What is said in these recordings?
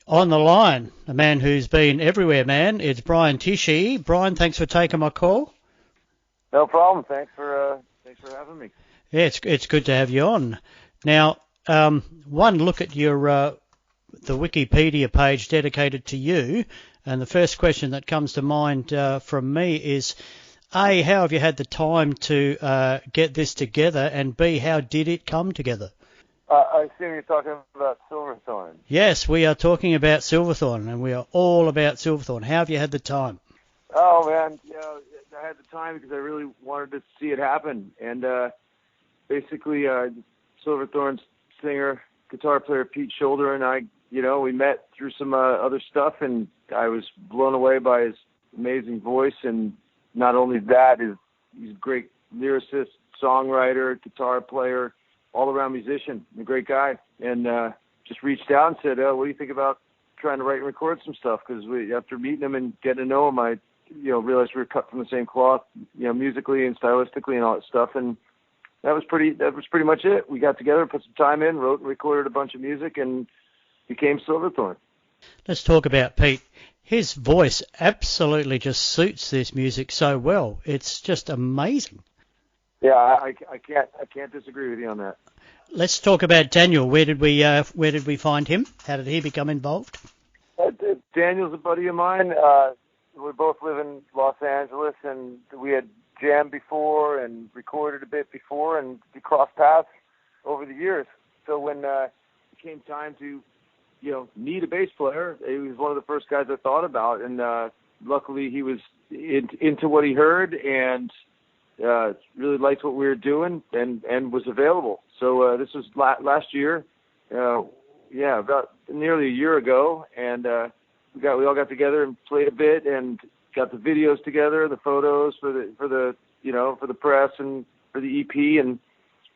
On the line, a man who's been everywhere, man. It's Brian Tichy. Brian, thanks for taking my call. No problem. Thanks for having me. Yeah, it's good to have you on. Now, one look at your the Wikipedia page dedicated to you, and the first question that comes to mind from me is, A, how have you had the time to get this together, and B, how did it come together? I assume you're talking about Silverthorne. Yes, we are talking about Silverthorne, and we are all about Silverthorne. How have you had the time? Oh, man, I had the time because I really wanted to see it happen. And basically, Silverthorne's singer, guitar player Pete Shoulder and I, we met through some other stuff, and I was blown away by his amazing voice. And not only that, he's a great lyricist, songwriter, guitar player, all-around musician, a great guy. And just reached out and said, what do you think about trying to write and record some stuff? Because after meeting him and getting to know him, I realized we were cut from the same cloth, musically and stylistically and all that stuff. And that was pretty much it. We got together, put some time in, wrote and recorded a bunch of music, and became Silverthorne. Let's talk about Pete. His voice absolutely just suits this music so well. It's just amazing. Yeah, I can't disagree with you on that. Let's talk about Daniel. Where did we find him? How did he become involved? Daniel's a buddy of mine. We both live in Los Angeles, and we had jammed before and recorded a bit before, and we crossed paths over the years. So when it came time to, need a bass player, he was one of the first guys I thought about, and luckily he was into what he heard and really liked what we were doing and was available. So this was last year, about nearly a year ago, and we all got together and played a bit and got the videos together, the photos for the press and for the EP, and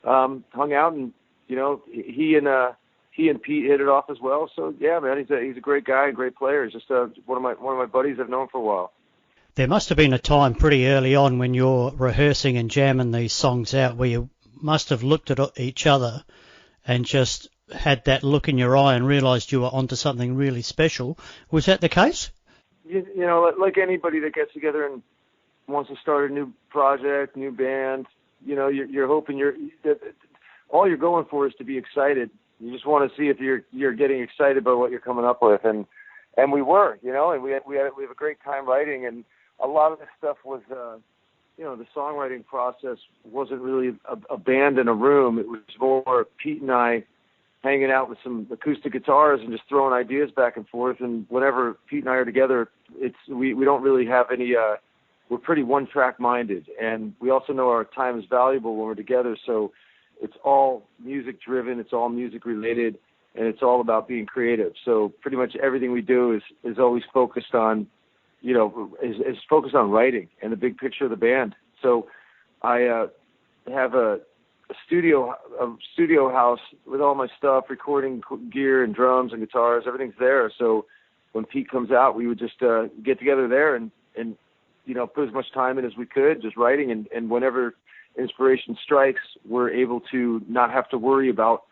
hung out, and he and Pete hit it off as well. So yeah, man, he's a great guy, a great player. He's just one of my buddies I've known for a while. There must have been a time pretty early on when you're rehearsing and jamming these songs out where you must have looked at each other and just had that look in your eye and realised you were onto something really special. Was that the case? Like anybody that gets together and wants to start a new project, new band, you're hoping all you're going for is to be excited. You just want to see if you're getting excited by what you're coming up with, and we were, and we have a great time writing, and a lot of this stuff was, the songwriting process wasn't really a band in a room. It was more Pete and I hanging out with some acoustic guitars and just throwing ideas back and forth. And whenever Pete and I are together, we don't really have any, we're pretty one-track minded. And we also know our time is valuable when we're together. So it's all music driven, it's all music related, and it's all about being creative. So pretty much everything we do is always focused on, is focused on writing and the big picture of the band. So I have a studio house with all my stuff, recording gear and drums and guitars, everything's there. So when Pete comes out, we would just get together there and put as much time in as we could, just writing. And whenever inspiration strikes, we're able to not have to worry about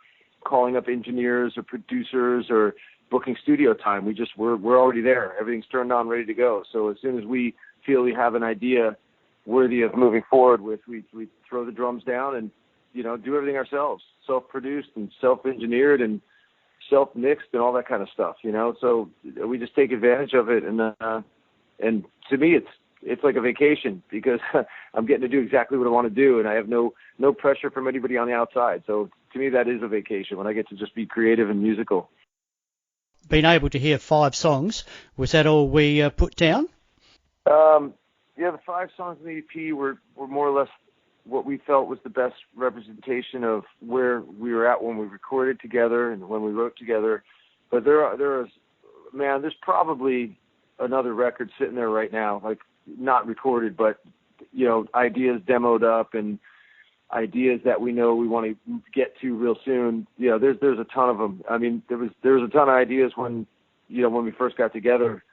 calling up engineers or producers or booking studio time. We're already there. Everything's turned on, ready to go. So as soon as we feel we have an idea worthy of moving forward with, we throw the drums down and do everything ourselves, self-produced and self-engineered and self-mixed and all that kind of stuff. So we just take advantage of it, and to me it's like a vacation because I'm getting to do exactly what I want to do, and I have no pressure from anybody on the outside. So to me that is a vacation when I get to just be creative and musical. Been able to hear 5 songs. Was that all we put down? The 5 songs in the EP were more or less what we felt was the best representation of where we were at when we recorded together and when we wrote together. But there's probably another record sitting there right now, like not recorded, but ideas demoed up and ideas that we know we want to get to real soon. There's a ton of them. I mean, there was a ton of ideas when we first got together.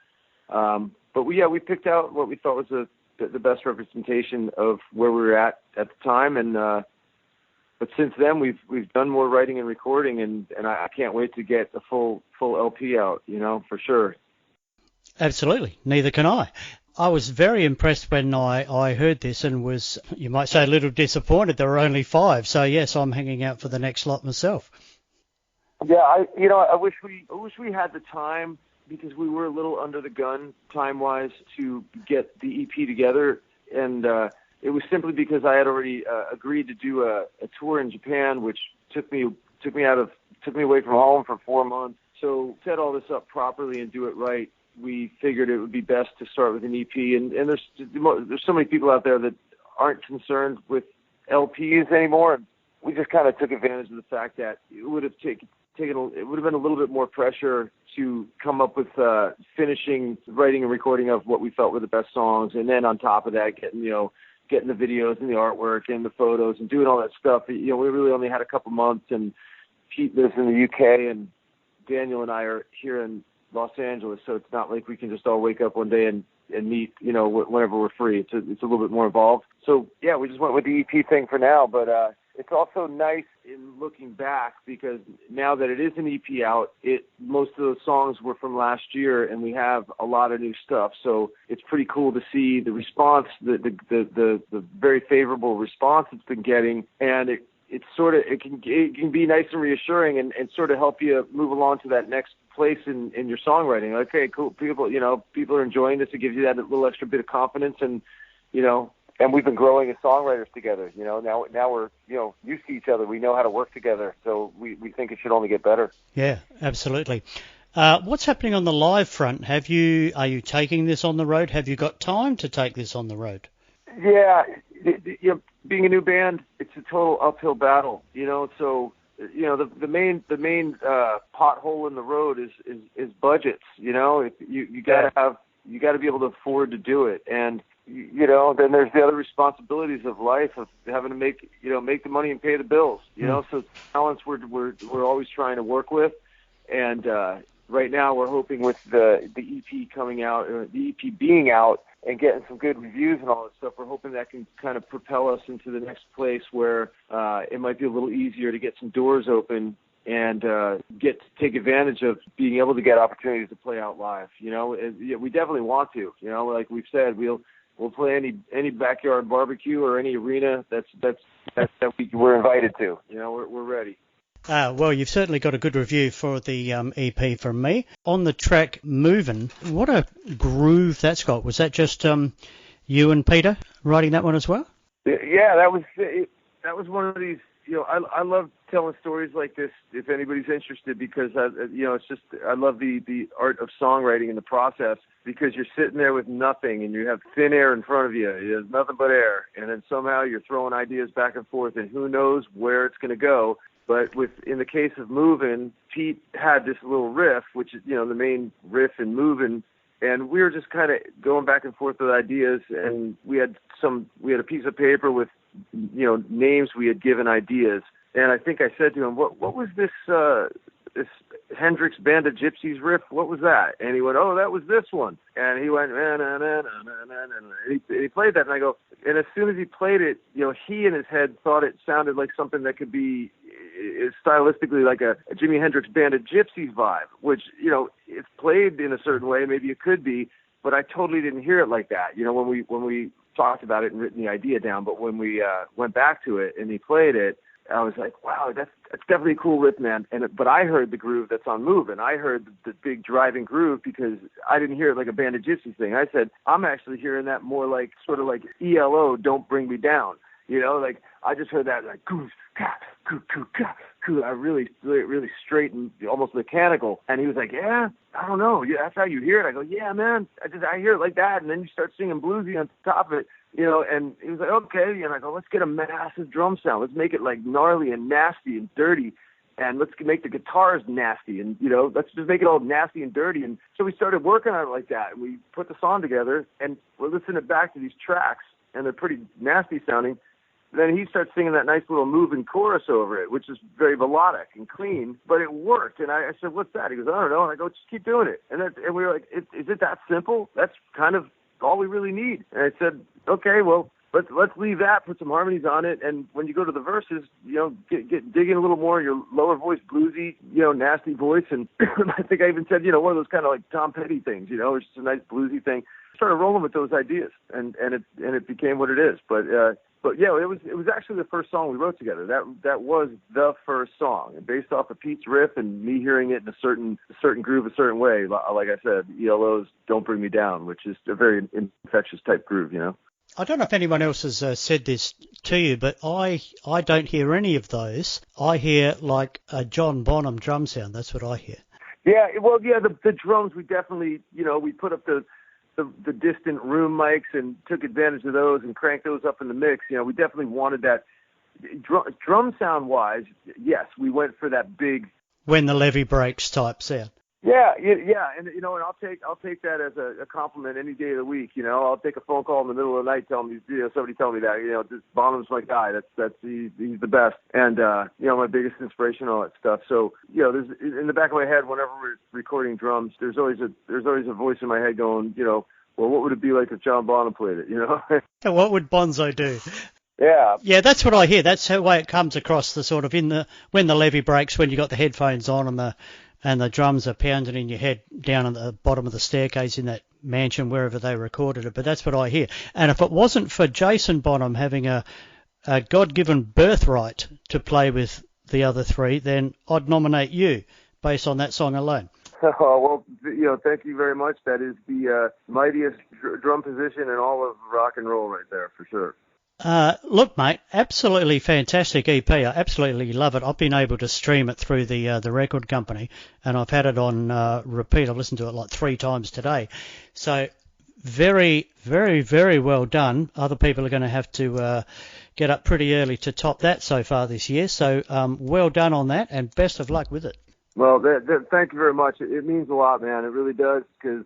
But we picked out what we thought was the best representation of where we were at the time. And but But since then, we've done more writing and recording, and I can't wait to get a full LP out, for sure. Absolutely. Neither can I. I was very impressed when I heard this and was, you might say, a little disappointed there were only 5. So, yes, I'm hanging out for the next lot myself. Yeah, I wish we had the time, because we were a little under the gun time-wise to get the EP together, and it was simply because I had already agreed to do a tour in Japan, which took me away from home for 4 months. So set all this up properly and do it right. We figured it would be best to start with an EP, and there's so many people out there that aren't concerned with LPs anymore. We just kind of took advantage of the fact that it would have it would have been a little bit more pressure to come up with finishing writing and recording of what we felt were the best songs, and then on top of that, getting the videos and the artwork and the photos and doing all that stuff. We really only had a couple months, and Pete lives in the UK, and Daniel and I are here in Los Angeles, so it's not like we can just all wake up one day and meet, whenever we're free. It's a little bit more involved. So yeah, we just went with the EP thing for now, but it's also nice in looking back, because now that it is an EP out, most of those songs were from last year, and we have a lot of new stuff. So it's pretty cool to see the response, the very favorable response it's been getting, and it can be nice and reassuring, and sort of help you move along to that next place in your songwriting. Okay, cool. People are enjoying this. It gives you that little extra bit of confidence, and and we've been growing as songwriters together. Now we're used to each other. We know how to work together, so we think it should only get better. Yeah, absolutely. What's happening on the live front? Are you taking this on the road? Have you got time to take this on the road? Yeah, being a new band, it's a total uphill battle. So the main pothole in the road is budgets. You got to be able to afford to do it, and then there's the other responsibilities of life, of having to make the money and pay the bills. So balance we're always trying to work with, and right now we're hoping with the EP coming out, or the EP being out, and getting some good reviews and all that stuff, we're hoping that can kind of propel us into the next place where it might be a little easier to get some doors open and take advantage of being able to get opportunities to play out live. We definitely want to. Like we've said, we'll play any backyard barbecue or any arena that we're invited to. We're ready. Well, you've certainly got a good review for the EP from me. On the track Movin', what a groove that's got. Was that just you and Peter writing that one as well? Yeah, that was one of these. I love telling stories like this if anybody's interested, because it's just, I love the art of songwriting and the process, because you're sitting there with nothing and you have thin air in front of you. There's nothing but air, and then somehow you're throwing ideas back and forth, and who knows where it's going to go. But in the case of Movin', Pete had this little riff, which is the main riff in Movin', and we were just kind of going back and forth with ideas, and we had a piece of paper with names we had given ideas, and I think I said to him, what was this Hendrix Band of Gypsies riff? What was that? And he went, oh, that was this one. And he went, na, na, na, na, na, na, na. And he played that, and I go, and as soon as he played it, he in his head thought it sounded like something that could be stylistically like a Jimi Hendrix Band of Gypsies vibe, which, it's played in a certain way, maybe it could be, but I totally didn't hear it like that, when we talked about it and written the idea down. But when we went back to it and he played it, I was like, wow, that's definitely a cool riff, man. But I heard the groove that's on Movin'. I heard the big driving groove, because I didn't hear it like a Band of Gypsies thing. I said, I'm actually hearing that more like sort of like ELO, Don't Bring Me Down. Like I just heard that like goose, ka, coo, coo, ka, coo. I really straight and almost mechanical. And he was like, yeah, I don't know. Yeah, that's how you hear it. I go, yeah, man. I hear it like that. And then you start singing bluesy on top of it. And he was like, okay. And I go, let's get a massive drum sound. Let's make it like gnarly and nasty and dirty. And let's make the guitars nasty. And, let's just make it all nasty and dirty. And so we started working on it like that. And we put the song together, and we're listening back to these tracks, and they're pretty nasty sounding. Then he starts singing that nice little moving chorus over it, which is very melodic and clean, but it worked. And I said, what's that? He goes, I don't know. And I go, just keep doing it. And we were like, is it that simple? That's kind of all we really need. And I said, okay, well, let's leave that, put some harmonies on it, and when you go to the verses, get dig in a little more, your lower voice, bluesy, nasty voice, and I think I even said, one of those kind of like Tom Petty things, it's just a nice bluesy thing. Started rolling with those ideas, and it became what it is. But yeah, it was actually the first song we wrote together. That was the first song, and based off of Pete's riff and me hearing it in a certain groove, a certain way. Like I said, ELO's "Don't Bring Me Down," which is a very infectious type groove, I don't know if anyone else has said this to you, but I don't hear any of those. I hear like a John Bonham drum sound. That's what I hear. Yeah, well, yeah, the drums, we definitely, we put up the distant room mics and took advantage of those and cranked those up in the mix. We definitely wanted that. Drum sound wise, yes, we went for that big when the levee breaks type sound. Yeah, and and I'll take that as a compliment any day of the week. I'll take a phone call in the middle of the night telling me, somebody telling me that, this Bonham's my guy. He's the best, and my biggest inspiration, all that stuff. So there's in the back of my head whenever we're recording drums, there's always a voice in my head going, well, what would it be like if John Bonham played it? What would Bonzo do? Yeah, that's what I hear. That's the way it comes across. The sort of when the levee breaks, when you got the headphones on and the drums are pounding in your head down at the bottom of the staircase in that mansion, wherever they recorded it. But that's what I hear. And if it wasn't for Jason Bonham having a God-given birthright to play with the other three, then I'd nominate you based on that song alone. Oh, well, thank you very much. That is the mightiest drum position in all of rock and roll right there, for sure. Look, mate, absolutely fantastic EP. I absolutely love it. I've been able to stream it through the record company, and I've had it on repeat. I've listened to it like 3 times today. So very, very, very well done. Other people are going to have to get up pretty early to top that so far this year. So well done on that, and best of luck with it. Well, thank you very much. It means a lot, man. It really does, because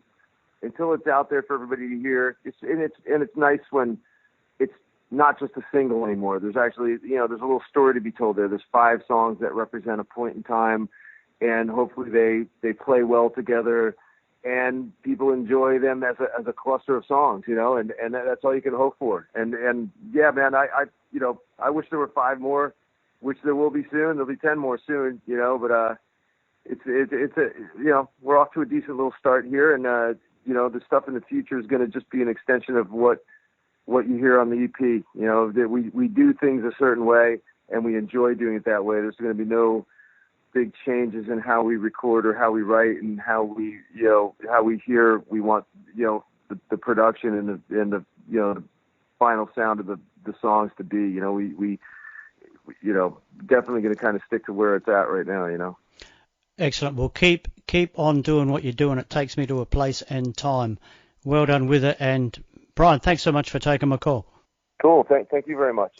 until it's out there for everybody to hear, it's nice when it's not just a single anymore. There's actually, there's a little story to be told there. There's 5 songs that represent a point in time, and hopefully they play well together, and people enjoy them as a cluster of songs, and that's all you can hope for. And yeah, man, I wish there were 5 more, which there will be soon. There'll be 10 more soon, but we're off to a decent little start here, and the stuff in the future is going to just be an extension of what you hear on the EP. That we do things a certain way, and we enjoy doing it that way. There's going to be no big changes in how we record or how we write and how we hear. We want the production and the final sound of the songs to be. We definitely going to kind of stick to where it's at right now. Excellent. Well, keep on doing what you're doing. It takes me to a place and time. Well done with it. And Brian, thanks so much for taking my call. Cool. Thank you very much.